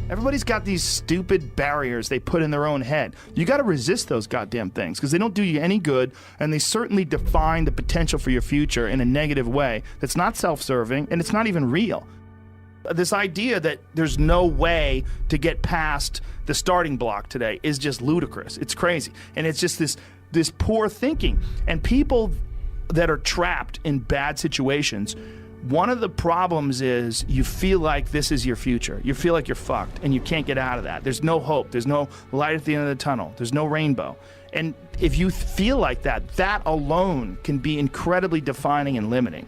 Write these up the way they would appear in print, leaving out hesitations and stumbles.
Everybody's got these stupid barriers they put in their own head. You got to resist those goddamn things because they don't do you any good, and they certainly define the potential for your future in a negative way that's not self-serving and it's not even real. This idea that there's no way to get past the starting block today is just ludicrous. It's crazy. And it's just this poor thinking. And people that are trapped in bad situations, one of the problems is you feel like this is your future. You feel like you're fucked and you can't get out of that. There's no hope. There's no light at the end of the tunnel. There's no rainbow. And if you feel like that, that alone can be incredibly defining and limiting.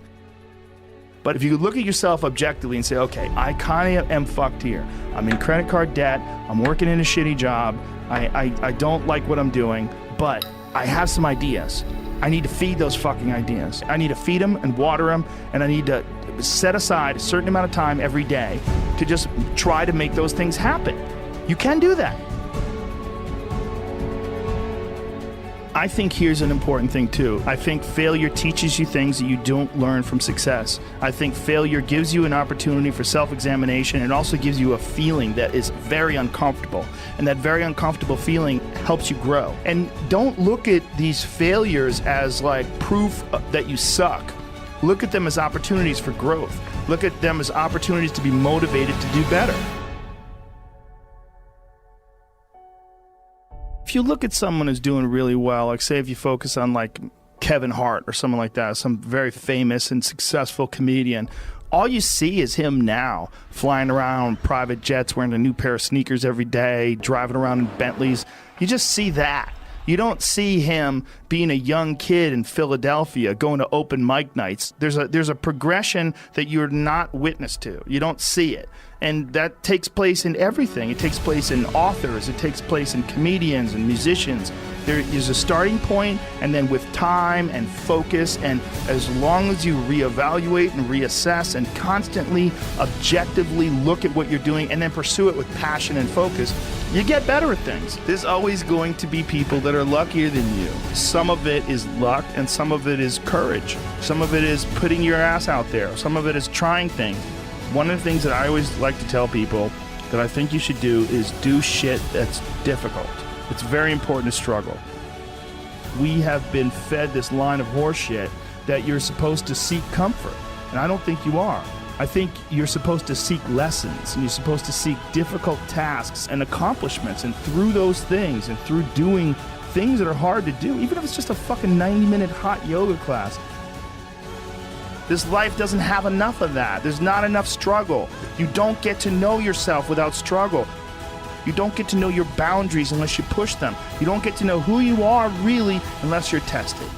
But if you look at yourself objectively and say, okay, I kind of am fucked here. I'm in credit card debt. I'm working in a shitty job. I don't like what I'm doing, but I have some ideas. I need to feed those fucking ideas. I need to feed them and water them, and I need to set aside a certain amount of time every day to just try to make those things happen. You can do that. I think here's an important thing too. I think failure teaches you things that you don't learn from success. I think failure gives you an opportunity for self-examination. It also gives you a feeling that is very uncomfortable. And that very uncomfortable feeling helps you grow. And don't look at these failures as like proof that you suck. Look at them as opportunities for growth. Look at them as opportunities to be motivated to do better. If you look at someone who's doing really well, like say if you focus on like Kevin Hart or someone like that, some very famous and successful comedian, all you see is him now flying around private jets, wearing a new pair of sneakers every day, driving around in Bentleys. You just see that. You don't see him being a young kid in Philadelphia going to open mic nights. There's a progression that you're not witness to. You don't see it. And that takes place in everything. It takes place in authors. It takes place in comedians and musicians. There is a starting point, and then with time and focus, and as long as you reevaluate and reassess and constantly objectively look at what you're doing and then pursue it with passion and focus, you get better at things. There's always going to be people that are luckier than you. Some of it is luck, and some of it is courage. Some of it is putting your ass out there. Some of it is trying things. One of the things that I always like to tell people that I think you should do is do shit that's difficult. It's very important to struggle. We have been fed this line of horse shit that you're supposed to seek comfort, and I don't think you are. I think you're supposed to seek lessons, and you're supposed to seek difficult tasks and accomplishments, and through those things and through doing things that are hard to do, even if it's just a fucking 90-minute hot yoga class, this life doesn't have enough of that. There's not enough struggle. You don't get to know yourself without struggle. You don't get to know your boundaries unless you push them. You don't get to know who you are really unless you're tested.